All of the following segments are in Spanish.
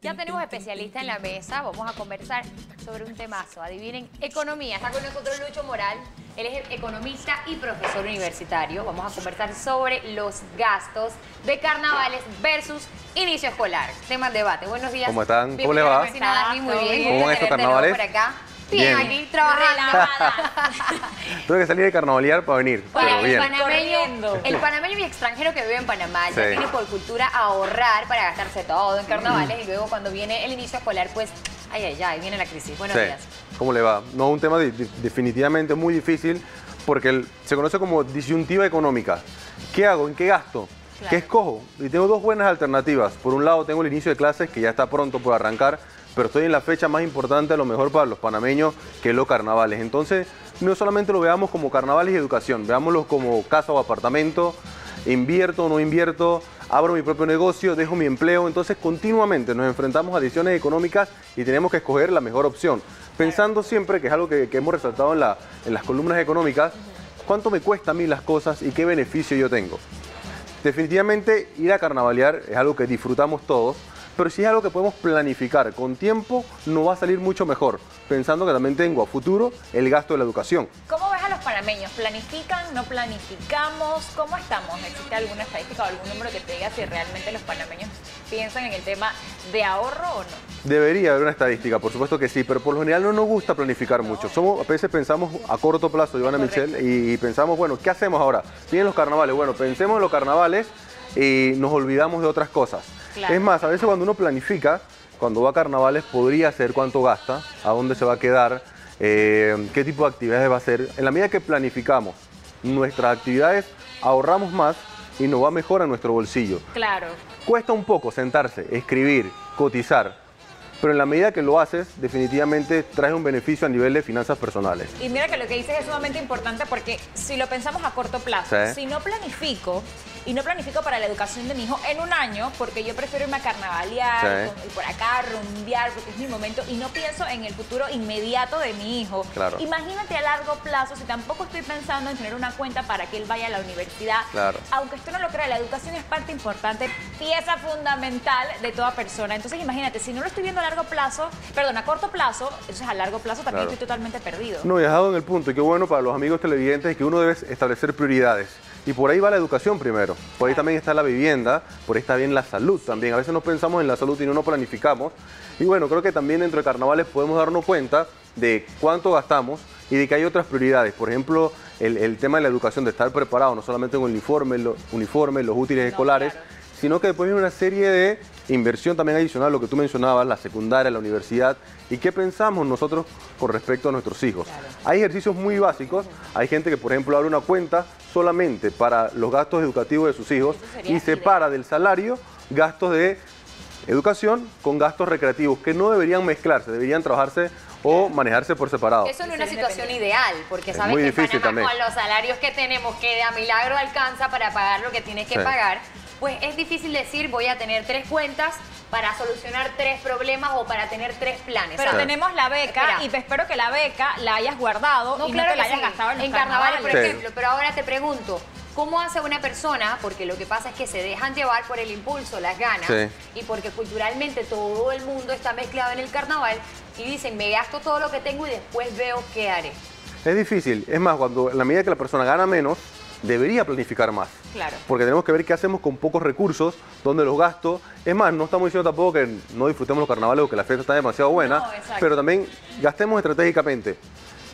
Ya tenemos especialistas en la mesa, vamos a conversar sobre un temazo. Adivinen, economía. Está con nosotros Lucho Moral, él es economista y profesor universitario. Vamos a conversar sobre los gastos de carnavales versus inicio escolar. Tema en debate. Buenos días. ¿Cómo están? ¿Cómo les va? Muy bien. ¿Cómo van estos carnavales? Por acá. Bien, aquí trabajando. Tuve que salir de carnavalear para venir, Bueno, pero bien. El panameño y extranjero que vive en Panamá ya tiene por cultura ahorrar para gastarse todo en carnavales y luego cuando viene el inicio escolar, pues, ahí viene la crisis. Buenos días. ¿Cómo le va? No, un tema definitivamente muy difícil porque se conoce como disyuntiva económica. ¿Qué hago? ¿En qué gasto? Claro. ¿Qué escojo? Y tengo dos buenas alternativas. Por un lado tengo el inicio de clases que ya está pronto por arrancar, pero estoy en la fecha más importante a lo mejor para los panameños, que es los carnavales. Entonces, no solamente lo veamos como carnavales y educación, veámoslo como casa o apartamento, invierto o no invierto, abro mi propio negocio, dejo mi empleo. Entonces, continuamente nos enfrentamos a decisiones económicas y tenemos que escoger la mejor opción. Pensando siempre, que es algo que hemos resaltado en las columnas económicas, cuánto me cuesta a mí las cosas y qué beneficio yo tengo. Definitivamente, ir a carnavalear es algo que disfrutamos todos, pero si es algo que podemos planificar con tiempo, nos va a salir mucho mejor, pensando que también tengo a futuro el gasto de la educación. ¿Cómo ves a los panameños? ¿Planifican? ¿No planificamos? ¿Cómo estamos? ¿Existe alguna estadística o algún número que te diga si realmente los panameños piensan en el tema de ahorro o no? Debería haber una estadística, por supuesto que sí, pero por lo general no nos gusta planificar mucho. A veces pensamos a corto plazo, Joana Michelle, y pensamos, bueno, ¿qué hacemos ahora? Vienen los carnavales, bueno, pensemos en los carnavales y nos olvidamos de otras cosas. Claro. Es más, a veces cuando uno planifica, cuando va a carnavales, podría saber cuánto gasta, a dónde se va a quedar, qué tipo de actividades va a hacer. En la medida que planificamos nuestras actividades, ahorramos más y nos va mejor a nuestro bolsillo. Claro. Cuesta un poco sentarse, escribir, cotizar, pero en la medida que lo haces, definitivamente traes un beneficio a nivel de finanzas personales. Y mira que lo que dices es sumamente importante porque si lo pensamos a corto plazo, si no planifico, y no planifico para la educación de mi hijo en un año, porque yo prefiero irme a carnavalear, y por acá rumbear, porque es mi momento, y no pienso en el futuro inmediato de mi hijo. Claro. Imagínate a largo plazo, si tampoco estoy pensando en tener una cuenta para que él vaya a la universidad. Claro. Aunque usted no lo crea, la educación es parte importante, pieza fundamental de toda persona. Entonces imagínate, si no lo estoy viendo a largo plazo, perdón, a corto plazo, entonces a largo plazo también estoy totalmente perdido. No, he dejado en el punto, y qué bueno para los amigos televidentes, que uno debe establecer prioridades. Y por ahí va la educación primero, por ahí también está la vivienda, por ahí está bien la salud también. A veces no pensamos en la salud y no nos planificamos. Y bueno, creo que también dentro de carnavales podemos darnos cuenta de cuánto gastamos y de que hay otras prioridades. Por ejemplo, el tema de la educación, de estar preparado, no solamente con el uniforme, los útiles escolares, sino que después hay una serie de inversión también adicional, lo que tú mencionabas, la secundaria, la universidad, y qué pensamos nosotros con respecto a nuestros hijos. Claro. Hay ejercicios muy básicos, hay gente que por ejemplo abre una cuenta solamente para los gastos educativos de sus hijos y separa del salario gastos de educación con gastos recreativos, que no deberían mezclarse, deberían trabajarse o manejarse por separado. Eso no es una situación ideal, porque sabes que en Panamá con los salarios que tenemos, que de a milagro alcanza para pagar lo que tienes que pagar, pues es difícil decir voy a tener 3 cuentas para solucionar 3 problemas o para tener 3 planes. Pero tenemos la beca y espero que la beca la hayas guardado y no te la hayas gastado en los carnavales, por ejemplo. Pero ahora te pregunto, ¿cómo hace una persona? Porque lo que pasa es que se dejan llevar por el impulso, las ganas, y porque culturalmente todo el mundo está mezclado en el carnaval y dicen, me gasto todo lo que tengo y después veo qué haré. Es difícil. Es más, en la medida que la persona gana menos, debería planificar más. Claro. Porque tenemos que ver qué hacemos con pocos recursos, donde los gastos. Es más, no estamos diciendo tampoco que no disfrutemos los carnavales o que la fiesta está demasiado buena, pero también gastemos estratégicamente.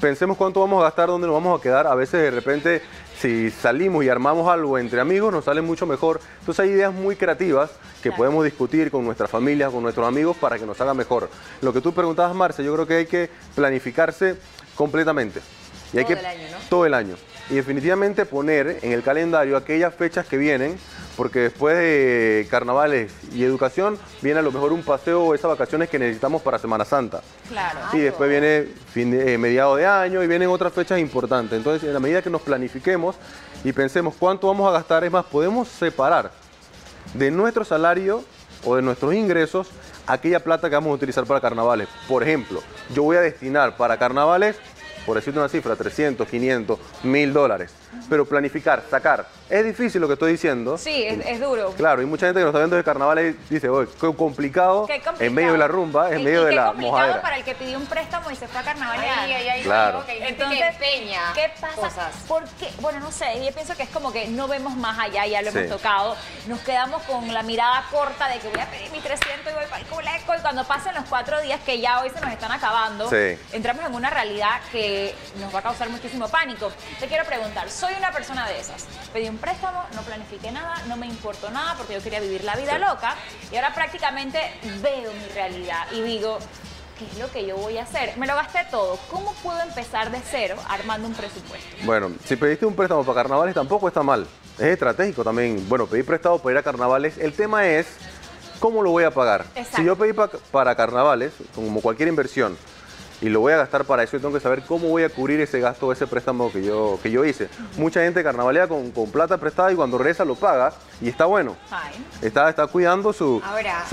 Pensemos cuánto vamos a gastar, dónde nos vamos a quedar. A veces de repente, si salimos y armamos algo entre amigos, nos sale mucho mejor. Entonces hay ideas muy creativas que podemos discutir con nuestras familias, con nuestros amigos, para que nos haga mejor. Lo que tú preguntabas, Marce, yo creo que hay que planificarse completamente. Y todo el año, ¿no? Todo el año. Y definitivamente poner en el calendario aquellas fechas que vienen, porque después de carnavales y educación, viene a lo mejor un paseo o esas vacaciones que necesitamos para Semana Santa. Claro. Y después viene mediado de año y vienen otras fechas importantes. Entonces, en la medida que nos planifiquemos y pensemos cuánto vamos a gastar, es más, podemos separar de nuestro salario o de nuestros ingresos aquella plata que vamos a utilizar para carnavales. Por ejemplo, yo voy a destinar para carnavales por decirte una cifra, 300, 500, $1000. Pero planificar, sacar, es difícil lo que estoy diciendo. Sí, es duro. Claro, y mucha gente que nos está viendo de carnavales dice, oye, qué complicado, en medio de la rumba, en medio de la mojadera. Qué complicado para el que pidió un préstamo y se fue a carnavalear. Claro. Entonces, empeña ¿qué pasa? cosas. Porque, bueno, no sé, yo pienso que es como que no vemos más allá, ya lo hemos tocado. Nos quedamos con la mirada corta de que voy a pedir mi 300 y voy para el coleco, y cuando pasen los 4 días que ya hoy se nos están acabando, entramos en una realidad que nos va a causar muchísimo pánico. Te quiero preguntar, soy una persona de esas. Pedí un préstamo, no planifiqué nada, no me importó nada porque yo quería vivir la vida loca y ahora prácticamente veo mi realidad y digo, ¿qué es lo que yo voy a hacer? Me lo gasté todo. ¿Cómo puedo empezar de cero armando un presupuesto? Bueno, si pediste un préstamo para carnavales tampoco está mal. Es estratégico también. Bueno, pedir prestado para ir a carnavales. El tema es, ¿cómo lo voy a pagar? Exacto. Si yo pedí para carnavales, como cualquier inversión, y lo voy a gastar para eso, yo tengo que saber cómo voy a cubrir ese gasto, ese préstamo que yo hice. Mucha gente carnavalea con plata prestada y cuando regresa lo paga y está bueno. Está cuidando su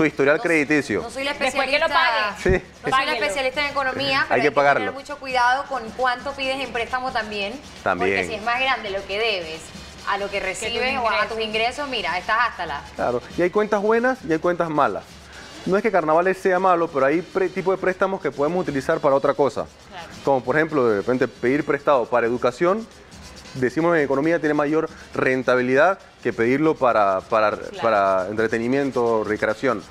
historial crediticio. No soy la especialista. Después que lo pague. Sí. No soy la especialista en economía, pero hay que pagarlo. tener mucho cuidado con cuánto pides en préstamo también. Porque si es más grande lo que debes a lo que recibes o a tus ingresos, mira, estás hasta la... Claro, y hay cuentas buenas y hay cuentas malas. No es que carnavales sea malo, pero hay tipo de préstamos que podemos utilizar para otra cosa. Claro. Como por ejemplo, de repente pedir prestado para educación, decimos en economía, tiene mayor rentabilidad que pedirlo para entretenimiento, recreación.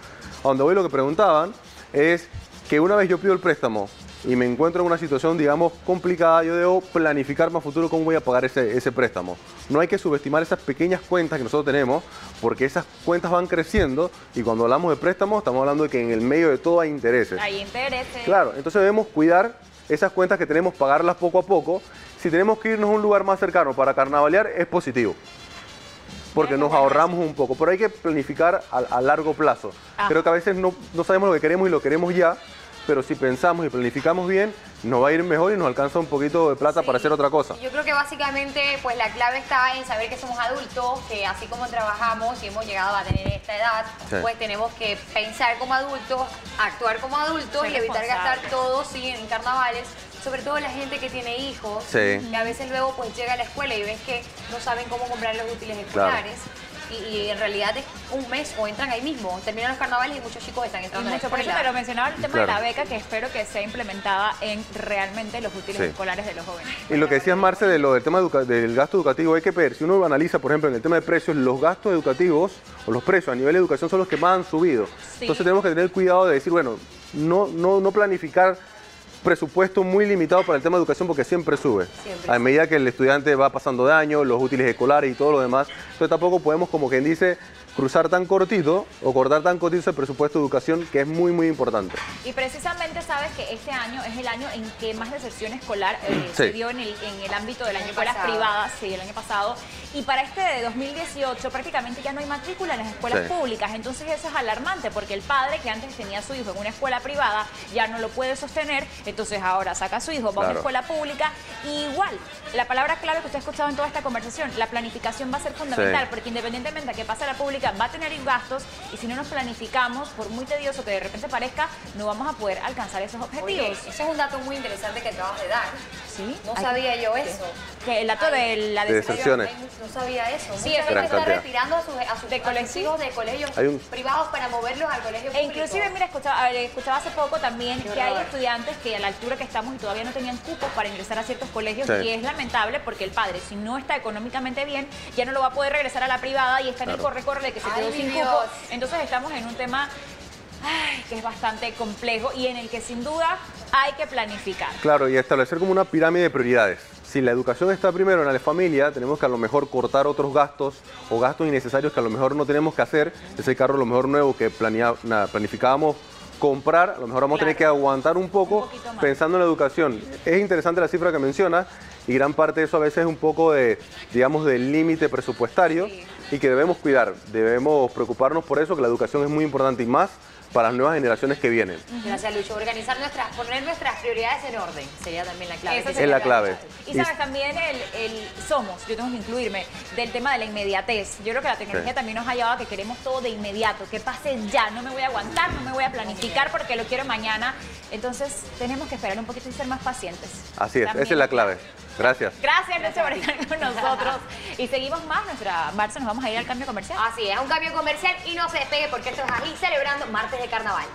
A donde voy lo que preguntaban es que una vez yo pido el préstamo y me encuentro en una situación, digamos, complicada, yo debo planificar más futuro cómo voy a pagar ese préstamo. No hay que subestimar esas pequeñas cuentas que nosotros tenemos, porque esas cuentas van creciendo y cuando hablamos de préstamos estamos hablando de que en el medio de todo hay intereses. Hay intereses. Claro, entonces debemos cuidar esas cuentas que tenemos, pagarlas poco a poco. Si tenemos que irnos a un lugar más cercano para carnavalear, es positivo, porque nos ahorramos un poco, pero hay que planificar a largo plazo. Creo que a veces no sabemos lo que queremos y lo queremos ya, pero si pensamos y planificamos bien, nos va a ir mejor y nos alcanza un poquito de plata para hacer otra cosa. Yo creo que básicamente pues la clave está en saber que somos adultos, que así como trabajamos y hemos llegado a tener esta edad, pues tenemos que pensar como adultos, actuar como adultos y evitar gastar todo en carnavales. Sobre todo la gente que tiene hijos, que a veces luego pues llega a la escuela y ves que no saben cómo comprar los útiles escolares. Y en realidad es un mes o entran ahí mismo, terminan los carnavales y muchos chicos están entrando a la escuela. Por eso te lo mencionaba el tema de la beca, que espero que sea implementada en realmente los útiles escolares de los jóvenes. Y lo que decías, Marce, del tema del gasto educativo, hay que ver, si uno lo analiza, por ejemplo, en el tema de precios, los gastos educativos o los precios a nivel de educación son los que más han subido. Entonces tenemos que tener cuidado de decir, bueno, no planificar presupuesto muy limitado para el tema de educación porque siempre sube. A medida que el estudiante va pasando de año, los útiles escolares y todo lo demás. Entonces tampoco podemos, como quien dice, cruzar tan cortito o cortar tan cortito el presupuesto de educación, que es muy, muy importante. Y precisamente sabes que este año es el año en que más deserción escolar se dio en el ámbito de las escuelas privadas, el año pasado. Y para este de 2018 prácticamente ya no hay matrícula en las escuelas públicas. Entonces eso es alarmante porque el padre que antes tenía a su hijo en una escuela privada ya no lo puede sostener. Entonces ahora saca a su hijo, va a una escuela pública. Y igual, la palabra clave que usted ha escuchado en toda esta conversación, la planificación va a ser fundamental porque independientemente de que pase la pública, va a tener gastos y si no nos planificamos, por muy tedioso que de repente parezca, no vamos a poder alcanzar esos objetivos. Oye, ese es un dato muy interesante que acabas de dar. ¿Sí? No sabía yo eso. Que el dato de la deserciones. No sabía eso. Sí, mucha gente está retirando a sus hijos de colegios privados para moverlos al colegio público. E inclusive, mira, escuchaba hace poco también que hay estudiantes que a la altura que estamos y todavía no tenían cupos para ingresar a ciertos colegios y es lamentable porque el padre, si no está económicamente bien, ya no lo va a poder regresar a la privada y está en el corre-corre de que se quedó sin cupo. Entonces estamos en un tema que es bastante complejo y en el que sin duda hay que planificar. Claro, y establecer como una pirámide de prioridades. Si la educación está primero en la familia, tenemos que a lo mejor cortar otros gastos o gastos innecesarios que a lo mejor no tenemos que hacer. Ese carro a lo mejor nuevo que planificábamos comprar, a lo mejor vamos a tener que aguantar un poco pensando en la educación. Es interesante la cifra que menciona y gran parte de eso a veces es un poco de, digamos, del límite presupuestario y que debemos cuidar, debemos preocuparnos por eso, que la educación es muy importante y más para las nuevas generaciones que vienen. Gracias, Lucho. Poner nuestras prioridades en orden sería también la clave. Es la clave. Y sabes, también yo tengo que incluirme, del tema de la inmediatez. Yo creo que la tecnología también nos ha llevado a que queremos todo de inmediato, que pase ya, no me voy a aguantar, no me voy a planificar porque lo quiero mañana. Entonces tenemos que esperar un poquito y ser más pacientes. Así es, También esa es la clave. Gracias. Gracias, Lucho, por estar con nosotros. Y seguimos más, Marce, nos vamos a ir al cambio comercial. Así es, un cambio comercial y no se despegue porque esto es Ají celebrando martes de carnaval.